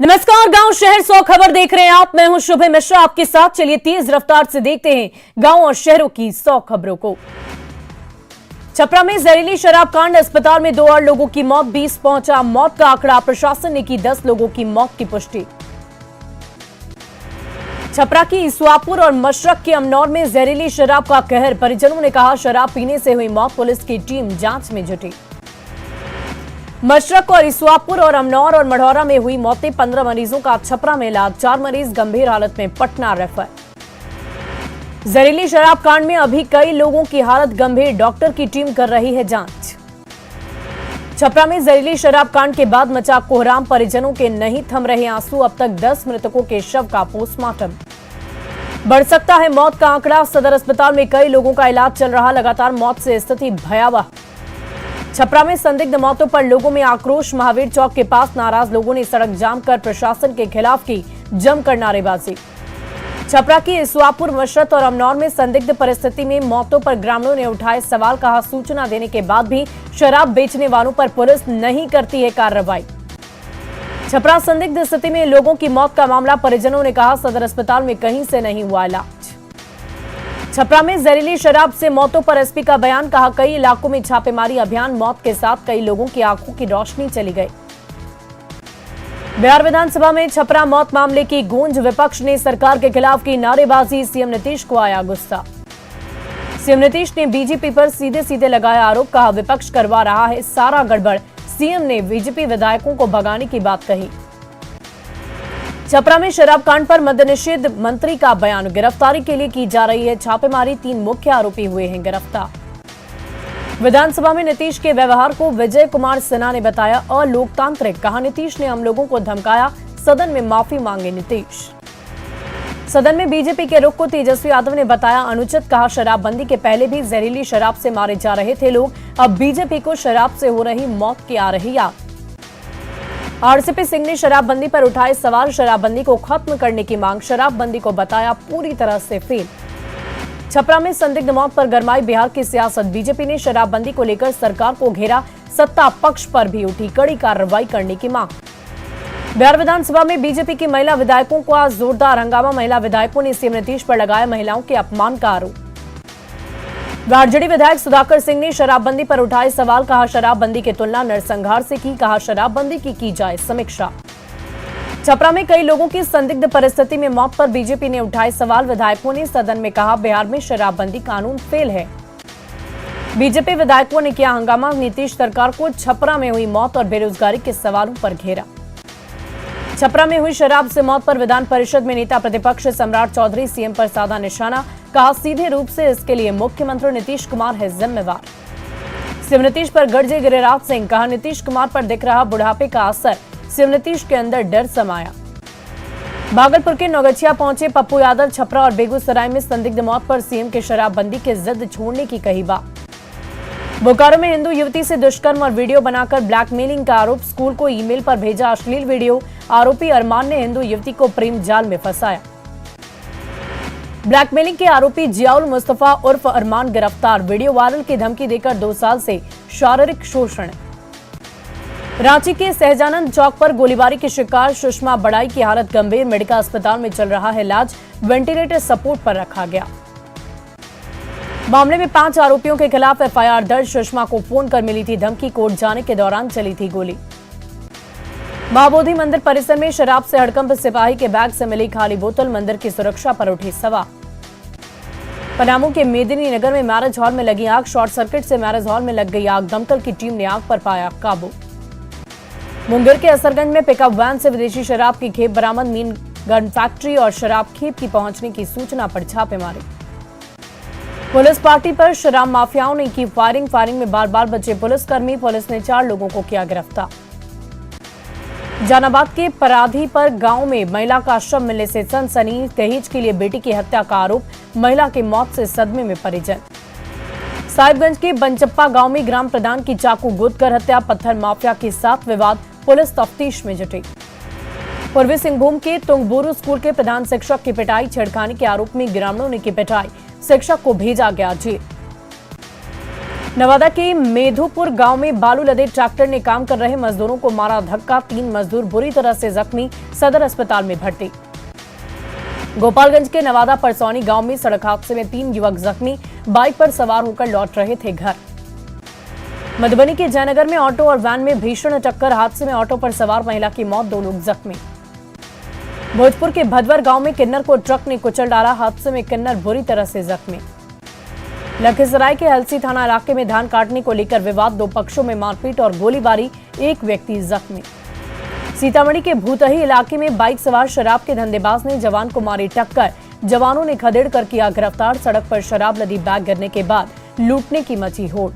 नमस्कार, गांव शहर 100 खबर देख रहे हैं आप। मैं हूं शुभ मिश्रा आपके साथ। चलिए तेज रफ्तार से देखते हैं गांव और शहरों की 100 खबरों को। छपरा में जहरीली शराब कांड, अस्पताल में 2 और लोगों की मौत, 20 पहुंचा मौत का आंकड़ा। प्रशासन ने की 10 लोगों की मौत की पुष्टि। छपरा की ईसुआपुर और मशरक के अमनौर में जहरीली शराब का कहर, परिजनों ने कहा शराब पीने से हुई मौत, पुलिस की टीम जांच में जुटी। मशरक और ईसुआपुर और अमनौर और मढ़ौरा में हुई मौतें, 15 मरीजों का छपरा में इलाज, 4 मरीज गंभीर हालत में पटना रेफर। जहरीली शराब कांड में अभी कई लोगों की हालत गंभीर, डॉक्टर की टीम कर रही है जांच। छपरा में जहरीली शराब कांड के बाद मचा कोहराम, परिजनों के नहीं थम रहे आंसू, अब तक 10 मृतकों के शव का पोस्टमार्टम। बढ़ सकता है मौत का आंकड़ा, सदर अस्पताल में कई लोगों का इलाज चल रहा, लगातार मौत से स्थिति भयावह। छपरा में संदिग्ध मौतों पर लोगों में आक्रोश, महावीर चौक के पास नाराज लोगों ने सड़क जाम कर प्रशासन के खिलाफ की जमकर नारेबाजी। छपरा की ईसुआपुर, मशरक और अमनौर में संदिग्ध परिस्थिति में मौतों पर ग्रामीणों ने उठाए सवाल, कहा सूचना देने के बाद भी शराब बेचने वालों पर पुलिस नहीं करती है कार्रवाई। छपरा संदिग्ध स्थिति में लोगों की मौत का मामला, परिजनों ने कहा सदर अस्पताल में कहीं से नहीं हुआ इलाज। छपरा में जहरीली शराब से मौतों पर एसपी का बयान, कहा कई इलाकों में छापेमारी अभियान, मौत के साथ कई लोगों की आंखों की रोशनी चली गई। बिहार विधानसभा में छपरा मौत मामले की गूंज, विपक्ष ने सरकार के खिलाफ की नारेबाजी, सीएम नीतीश को आया गुस्सा। सीएम नीतीश ने बीजेपी पर सीधे सीधे लगाया आरोप, कहा विपक्ष करवा रहा है सारा गड़बड़। सीएम ने बीजेपी विधायकों को भगाने की बात कही। छपरा में शराब कांड पर मद्यनिषेध मंत्री का बयान, गिरफ्तारी के लिए की जा रही है छापेमारी, 3 मुख्य आरोपी हुए हैं गिरफ्तार। विधानसभा में नीतीश के व्यवहार को विजय कुमार सिन्हा ने बताया अलोकतांत्रिक, कहा नीतीश ने हम लोगों को धमकाया, सदन में माफी मांगे नीतीश। सदन में बीजेपी के रुख को तेजस्वी यादव ने बताया अनुचित, कहा शराबबंदी के पहले भी जहरीली शराब से मारे जा रहे थे लोग, अब बीजेपी को शराब से हो रही मौत की आ रही याद। आरसीपी सिंह ने शराबबंदी पर उठाए सवाल, शराबबंदी को खत्म करने की मांग, शराबबंदी को बताया पूरी तरह से फेल। छपरा में संदिग्ध मौत पर गरमाई बिहार की सियासत, बीजेपी ने शराबबंदी को लेकर सरकार को घेरा, सत्ता पक्ष पर भी उठी कड़ी कार्रवाई करने की मांग। बिहार विधानसभा में बीजेपी की महिला विधायकों का जोरदार हंगामा, महिला विधायकों ने सीएम नीतीश पर लगाया महिलाओं के अपमान का आरोप। राजड़ी विधायक सुधाकर सिंह ने शराबबंदी पर उठाए सवाल, कहा शराबबंदी की तुलना नरसंहार से की, कहा शराबबंदी की जाए समीक्षा। छपरा में कई लोगों की संदिग्ध परिस्थिति में मौत पर बीजेपी ने उठाए सवाल, विधायकों ने सदन में कहा बिहार में शराबबंदी कानून फेल है। बीजेपी विधायकों ने किया हंगामा, नीतीश सरकार को छपरा में हुई मौत और बेरोजगारी के सवालों पर घेरा। छपरा में हुई शराब से मौत पर विधान परिषद में नेता प्रतिपक्ष सम्राट चौधरी सीएम पर साधा निशाना, कहा सीधे रूप से इसके लिए मुख्यमंत्री नीतीश कुमार है जिम्मेवार। सीएम नीतीश पर गरजे गिरिराज सिंह, कहा नीतीश कुमार पर दिख रहा बुढ़ापे का असर, सीएम नीतीश के अंदर डर समाया। भागलपुर के नौगछिया पहुंचे पप्पू यादव, छपरा और बेगूसराय में संदिग्ध मौत पर सीएम के शराबबंदी की जिद छोड़ने की कही बात। बोकारो में हिंदू युवती से दुष्कर्म और वीडियो बनाकर ब्लैकमेलिंग का आरोप, स्कूल को ईमेल पर भेजा अश्लील वीडियो, आरोपी अरमान ने हिंदू युवती को प्रेम जाल में फंसाया। ब्लैकमेलिंग के आरोपी जियाउल मुस्तफा उर्फ अरमान गिरफ्तार, वीडियो वायरल की धमकी देकर 2 साल से शारीरिक शोषण। रांची के सहजानंद चौक पर गोलीबारी की शिकार सुषमा बड़ाई की हालत गंभीर, मेडिकल अस्पताल में चल रहा है इलाज, वेंटिलेटर सपोर्ट पर रखा गया। मामले में 5 आरोपियों के खिलाफ एफआईआर दर्ज, सुषमा को फोन कर मिली थी धमकी, कोर्ट जाने के दौरान चली थी गोली। महाबोधि मंदिर परिसर में शराब से हड़कंप, सिपाही के बैग से मिली खाली बोतल, मंदिर की सुरक्षा पर उठी सवाल। पलामू के मेदिनी नगर में मैरिज हॉल में लगी आग, शॉर्ट सर्किट से मैरिज हॉल में लग गई आग, दमकल की टीम ने आग पर पाया काबू। मुंगेर के असरगंज में पिकअप वैन से विदेशी शराब की खेप बरामद, मीन गन फैक्ट्री और शराब खेप की पहुंचने की सूचना पर छापेमारी। पुलिस पार्टी पर शराब माफियाओं ने की फायरिंग में बार बार बचे पुलिसकर्मी, पुलिस ने 4 लोगों को किया गिरफ्तार। जहानाबाद के पराधी पर गांव में महिला का शव मिलने से सनसनी, दहेज के लिए बेटी की हत्या का आरोप, महिला की मौत से सदमे में परिजन। साहिबगंज के बनचप्पा गांव में ग्राम प्रधान की चाकू गोद कर हत्या, पत्थर माफिया के साथ विवाद, पुलिस तफ्तीश में जुटी। पूर्वी सिंहभूम के तुंगबुरु स्कूल के प्रधान शिक्षक की पिटाई, छेड़खानी के आरोप में ग्रामीणों ने की पिटाई, शिक्षक को भेजा गया जेल। नवादा के मेधुपुर गांव में बालू लदे ट्रैक्टर ने काम कर रहे मजदूरों को मारा धक्का, 3 मजदूर बुरी तरह से जख्मी, सदर अस्पताल में भर्ती। गोपालगंज के नवादा परसौनी गांव में सड़क हादसे में 3 युवक जख्मी, बाइक पर सवार होकर लौट रहे थे घर। मधुबनी के जयनगर में ऑटो और वैन में भीषण टक्कर, हादसे में ऑटो पर सवार महिला की मौत, 2 लोग जख्मी। भोजपुर के भदवर गांव में किन्नर को ट्रक ने कुचल डाला, हादसे में किन्नर बुरी तरह से जख्मी। लखीसराय के हलसी थाना इलाके में धान काटने को लेकर विवाद, 2 पक्षों में मारपीट और गोलीबारी, 1 व्यक्ति जख्मी। सीतामढ़ी के भूतही इलाके में बाइक सवार शराब के धंधेबाज ने जवान को मारी टक्कर, जवानों ने खदेड़ कर किया गिरफ्तार, सड़क पर शराब लदी बैग गिरने के बाद लूटने की मची होड़।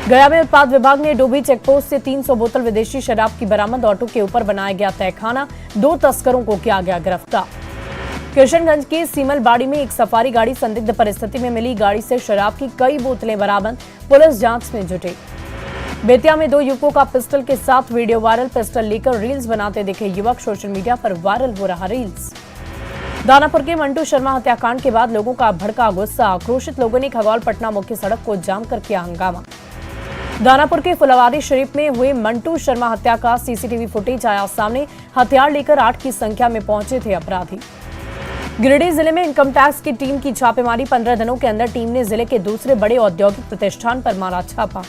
गया में उत्पाद विभाग ने डोभी चेकपोस्ट से 300 बोतल विदेशी शराब की बरामद, ऑटो के ऊपर बनाया गया तहखाना, 2 तस्करों को किया गया गिरफ्तार। किशनगंज के सीमलबाड़ी में एक सफारी गाड़ी संदिग्ध परिस्थिति में मिली, गाड़ी से शराब की कई बोतलें बरामद, पुलिस जांच में जुटी। बेतिया में 2 युवकों का पिस्टल के साथ वीडियो वायरल, पिस्टल लेकर रील्स बनाते दिखे युवक, सोशल मीडिया पर वायरल हो रहा रील्स। दानापुर के मंटू शर्मा हत्याकांड के बाद लोगों का भड़का गुस्सा, आक्रोशित लोगों ने खगौल पटना मुख्य सड़क को जाम कर किया हंगामा। दानापुर के फुलवारी शरीफ में हुए मंटू शर्मा हत्या का सीसीटीवी फुटेज आया सामने, हथियार लेकर 8 की संख्या में पहुंचे थे अपराधी। गिरिडीह जिले में इनकम टैक्स की टीम की छापेमारी, 15 दिनों के अंदर टीम ने जिले के दूसरे बड़े औद्योगिक प्रतिष्ठान पर मारा छापा।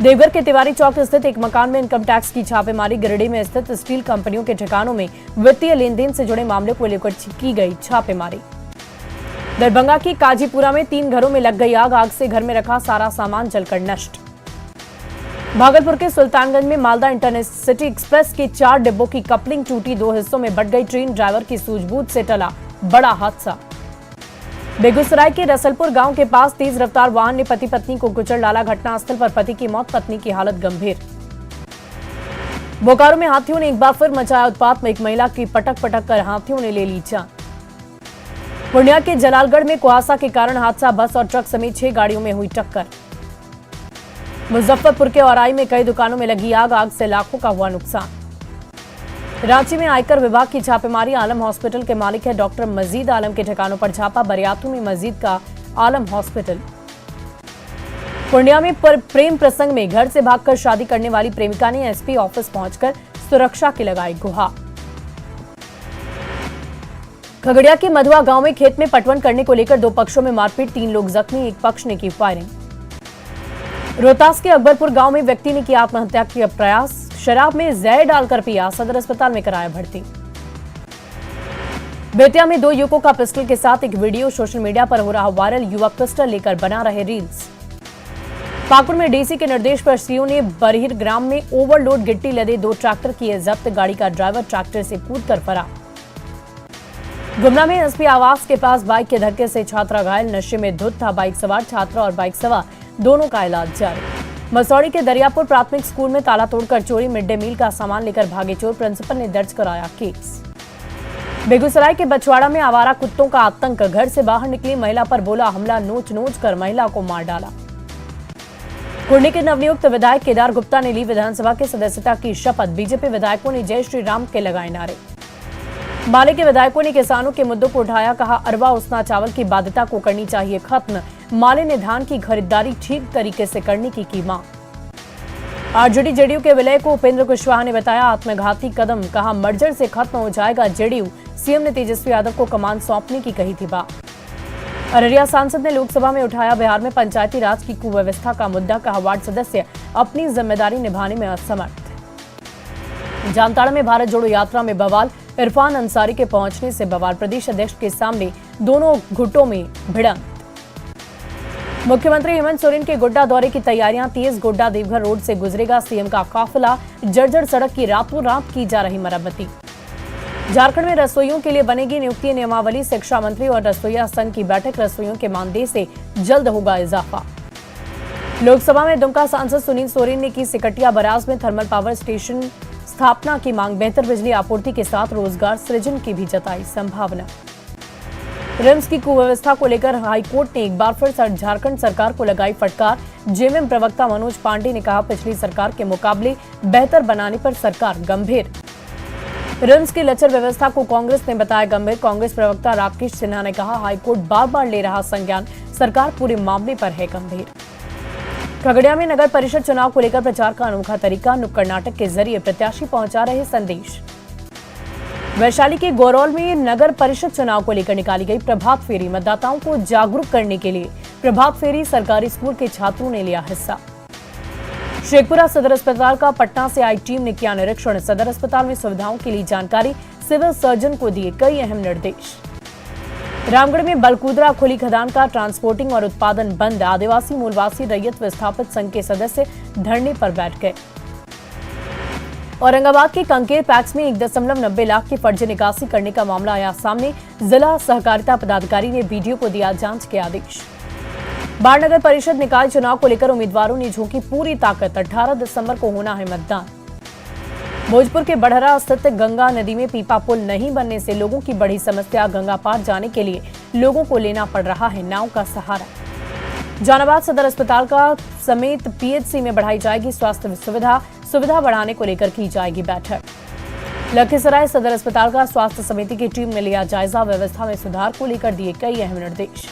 देवघर के तिवारी चौक स्थित एक मकान में इनकम टैक्स की छापेमारी, गिरिडीह में स्थित स्टील कंपनियों के ठिकानों में वित्तीय लेन देन से जुड़े मामले को लेकर की गई छापेमारी। दरभंगा की काजीपुरा में 3 घरों में लग गई आग, आग से घर में रखा सारा सामान जलकर नष्ट। भागलपुर के सुल्तानगंज में मालदा इंटरसिटी एक्सप्रेस के 4 डिब्बों की कपलिंग टूटी, 2 हिस्सों में बंट गई ट्रेन, ड्राइवर की सूझबूझ से टला बड़ा हादसा। बेगूसराय के रसलपुर गांव के पास तेज रफ्तार वाहन ने पति पत्नी को कुचल डाला, घटनास्थल पर पति की मौत, पत्नी की हालत गंभीर। बोकारो में हाथियों ने एक बार फिर मचाया उत्पात, में एक महिला की पटक पटक कर हाथियों ने ले ली जान। पूर्णिया के जलालगढ़ में कुहासा के कारण हादसा, बस और ट्रक समेत 6 गाड़ियों में हुई टक्कर। मुजफ्फरपुर के औराई में कई दुकानों में लगी आग, आग से लाखों का हुआ नुकसान। रांची में आयकर विभाग की छापेमारी, आलम हॉस्पिटल के मालिक है डॉक्टर मजीद आलम के ठिकानों पर छापा, बरियातू में मजीद का आलम हॉस्पिटल। पूर्णिया में प्रेम प्रसंग में घर से भागकर शादी करने वाली प्रेमिका ने एसपी ऑफिस पहुंचकर सुरक्षा की लगाई गुहार। खगड़िया के मधुआ गांव में खेत में पटवन करने को लेकर 2 पक्षों में मारपीट, 3 लोग जख्मी, एक पक्ष ने की फायरिंग। रोहतास के अकबरपुर गांव में व्यक्ति ने किया आत्महत्या का प्रयास, शराब में जहर डालकर पिया, सदर अस्पताल में कराया भर्ती। बेतिया में 2 युवकों का पिस्टल के साथ एक वीडियो सोशल मीडिया पर हो रहा वायरल, युवक पिस्टल लेकर बना रहे रील्स। पाकुड़ में डीसी के निर्देश पर सीओ ने बरहीर ग्राम में ओवरलोड गिट्टी लदे 2 ट्रैक्टर किए जब्त, गाड़ी का ड्राइवर ट्रैक्टर से कूदकर फरार। गुमला में एसपी आवास के पास बाइक के धक्के से छात्रा घायल, नशे में धुत था बाइक सवार, छात्रा और बाइक सवार दोनों का इलाज जारी। मसौड़ी के दरियापुर प्राथमिक स्कूल में ताला तोड़कर चोरी, मिड डे मील का सामान लेकर भागे चोर, प्रिंसिपल ने दर्ज कराया केस। बेगूसराय के बछवाड़ा में आवारा कुत्तों का आतंक, घर से बाहर निकली महिला पर बोला हमला, नोच नोच कर महिला को मार डाला। कुर्नी के नवनियुक्त विधायक केदार गुप्ता ने ली विधानसभा की सदस्यता की शपथ, बीजेपी विधायकों ने जय श्री राम के लगाए नारे। माले के विधायकों ने किसानों के मुद्दों को उठाया, कहा अरवा उसना चावल की बाध्यता को करनी चाहिए खत्म। माले ने धान की खरीदारी ठीक तरीके से करने की मांग। आरजेडी जेडीयू के विलय को उपेंद्र कुशवाहा ने बताया आत्मघाती कदम, कहा मर्जर से खत्म हो जाएगा जेडीयू, सीएम ने तेजस्वी यादव को कमान सौंपने की कही थी बात। अररिया सांसद ने लोकसभा में उठाया बिहार में पंचायती राज की कुव्यवस्था का मुद्दा, कहा वार्ड सदस्य अपनी जिम्मेदारी निभाने में असमर्थ। जामताड़ा में भारत जोड़ो यात्रा में बवाल, इरफान अंसारी के पहुंचने से बवाल, प्रदेश अध्यक्ष के सामने दोनों गुटों में भिड़ंत। मुख्यमंत्री हेमंत सोरेन के गोड्डा दौरे की तैयारियां तेज, गोड्डा देवघर रोड से गुजरेगा सीएम का काफिला, जर्जर सड़क की रातों रात की जा रही मरम्मती। झारखंड में रसोइयों के लिए बनेगी नियुक्ति नियमावली, शिक्षा मंत्री और रसोइया संघ की बैठक, रसोइयों के मानदेय से जल्द होगा इजाफा। लोकसभा में दुमका सांसद सुनील सोरेन ने की सिकटिया बराज में थर्मल पावर स्टेशन स्थापना की मांग, बेहतर बिजली आपूर्ति के साथ रोजगार सृजन की भी जताई संभावना। रिम्स की कुव्यवस्था को लेकर हाईकोर्ट ने एक बार फिर झारखंड सरकार को लगाई फटकार, जेएमएम प्रवक्ता मनोज पांडे ने कहा पिछली सरकार के मुकाबले बेहतर बनाने पर सरकार गंभीर। रिम्स की लचर व्यवस्था को कांग्रेस ने बताया गंभीर, कांग्रेस प्रवक्ता राकेश सिन्हा ने कहा हाईकोर्ट बार बार ले रहा संज्ञान, सरकार पूरे मामले पर है गंभीर। खगड़िया में नगर परिषद चुनाव को लेकर प्रचार का अनोखा तरीका, नुक्कड़ नाटक के जरिए प्रत्याशी पहुंचा रहे संदेश। वैशाली के गोरौल में नगर परिषद चुनाव को लेकर निकाली गई प्रभात फेरी, मतदाताओं को जागरूक करने के लिए प्रभात फेरी सरकारी स्कूल के छात्रों ने लिया हिस्सा। शेखपुरा सदर अस्पताल का पटना से आई टीम ने किया निरीक्षण, सदर अस्पताल में सुविधाओं के लिए जानकारी, सिविल सर्जन को दिए कई अहम निर्देश। रामगढ़ में बलकुदरा खुली खदान का ट्रांसपोर्टिंग और उत्पादन बंद, आदिवासी मूलवासी रैयत विस्थापित संघ के सदस्य धरने पर बैठ गए। औरंगाबाद के कंकेर पैक्स में 1.90 लाख की फर्जी निकासी करने का मामला आया सामने, जिला सहकारिता पदाधिकारी ने बीडीओ को दिया जांच के आदेश। बाढ़ नगर परिषद निकाय चुनाव को लेकर उम्मीदवारों ने झोंकी पूरी ताकत, 18 दिसंबर को होना है मतदान। भोजपुर के बढ़रा स्थित गंगा नदी में पीपा पुल नहीं बनने से लोगों की बड़ी समस्या, गंगा पार जाने के लिए लोगों को लेना पड़ रहा है नाव का सहारा। जहानाबाद सदर अस्पताल का समेत पीएचसी में बढ़ाई जाएगी स्वास्थ्य सुविधा बढ़ाने को लेकर की जाएगी बैठक। लखीसराय सदर अस्पताल का स्वास्थ्य समिति की टीम ने लिया जायजा, व्यवस्था में सुधार को लेकर दिए कई अहम निर्देश।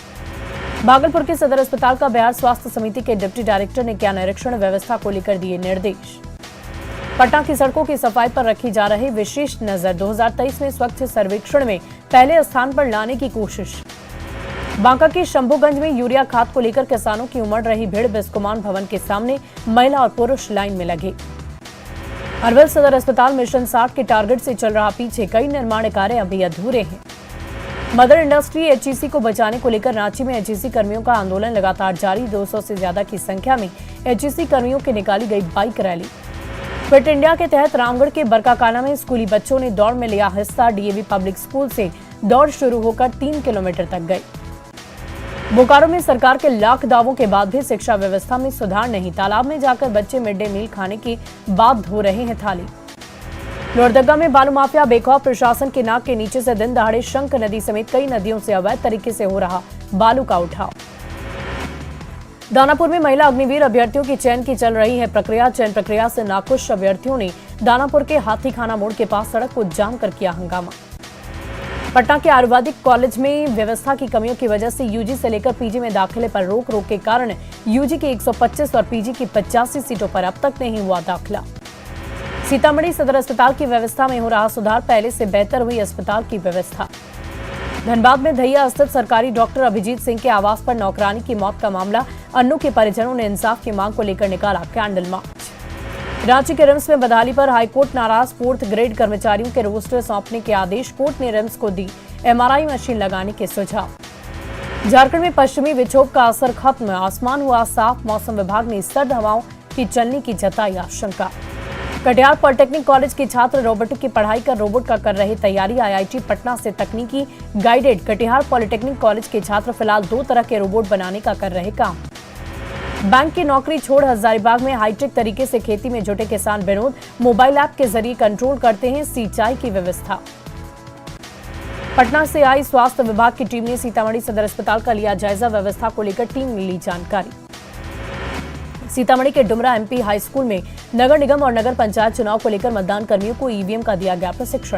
भागलपुर के सदर अस्पताल का बिहार स्वास्थ्य समिति के डिप्टी डायरेक्टर ने किया निरीक्षण, व्यवस्था को लेकर दिए निर्देश। पटना की सड़कों की सफाई पर रखी जा रही विशेष नजर, 2023 में स्वच्छ सर्वेक्षण में पहले स्थान पर लाने की कोशिश। बांका के शंभूगंज में यूरिया खाद को लेकर किसानों की उमड़ रही भीड़, बिस्कोमान भवन के सामने महिला और पुरुष लाइन में लगे। अरवल सदर अस्पताल मिशन 60 के टारगेट से चल रहा पीछे, कई निर्माण कार्य अभी अधूरे हैं। मदर इंडस्ट्री एचईसी को बचाने को लेकर रांची में एचईसी कर्मियों का आंदोलन लगातार जारी, 200 से ज्यादा की संख्या में एचईसी कर्मियों की निकाली गई बाइक रैली। फिट इंडिया के तहत रामगढ़ के बरकाकाना में स्कूली बच्चों ने दौड़ में लिया हिस्सा, डीएवी पब्लिक स्कूल से दौड़ शुरू होकर 3 किलोमीटर तक गई। बोकारो में सरकार के लाख दावों के बाद भी शिक्षा व्यवस्था में सुधार नहीं, तालाब में जाकर बच्चे मिड डे मील खाने के बाद धो रहे हैं थाली। लोहरदगा में बालू माफिया बेखौफ, प्रशासन के नाक के नीचे से दिन दहाड़े शंख नदी समेत कई नदियों से अवैध तरीके से हो रहा बालू का उठाव। दानापुर में महिला अग्निवीर अभ्यर्थियों की चयन की चल रही है प्रक्रिया, चयन प्रक्रिया से नाखुश अभ्यर्थियों ने दानापुर के हाथीखाना मोड़ के पास सड़क को जाम कर किया हंगामा। पटना के आयुर्वेदिक कॉलेज में व्यवस्था की कमियों की वजह से यूजी से लेकर पीजी में दाखिले पर रोक के कारण यूजी की 125 और पीजी की 85 सीटों पर अब तक नहीं हुआ दाखिला। सीतामढ़ी सदर अस्पताल की व्यवस्था में हो रहा सुधार, पहले से बेहतर हुई अस्पताल की व्यवस्था। धनबाद में धैया स्थित सरकारी डॉक्टर अभिजीत सिंह के आवास पर नौकरानी की मौत का मामला, अन्नू के परिजनों ने इंसाफ की मांग को लेकर निकाला कैंडल मार्च। रांची के रिम्स में बदहाली पर हाईकोर्ट नाराज, 4th ग्रेड कर्मचारियों के रोस्टर सौंपने के आदेश, कोर्ट ने रिम्स को दी एमआरआई मशीन लगाने के सुझाव। झारखंड में पश्चिमी विक्षोभ का असर खत्म, आसमान हुआ साफ, मौसम विभाग ने सर्द हवाओं की चलने की जताई आशंका। कटिहार पॉलिटेक्निक कॉलेज के छात्र रोबोटिक की पढ़ाई कर रोबोट का कर रहे तैयारी, आईआईटी पटना से तकनीकी गाइडेड कटिहार पॉलिटेक्निक कॉलेज के छात्र फिलहाल 2 तरह के रोबोट बनाने का कर रहे काम। बैंक की नौकरी छोड़ हजारीबाग में हाईटेक तरीके से खेती में जुटे किसान विनोद, मोबाइल ऐप के जरिए कंट्रोल करते हैं सिंचाई की व्यवस्था। पटना से आई स्वास्थ्य विभाग की टीम ने सीतामढ़ी सदर अस्पताल का लिया जायजा, व्यवस्था को लेकर टीम ने ली जानकारी। सीतामढ़ी के डुमरा एमपी हाई स्कूल में नगर निगम और नगर पंचायत चुनाव को लेकर मतदान कर्मियों को ईवीएम का दिया गया प्रशिक्षण।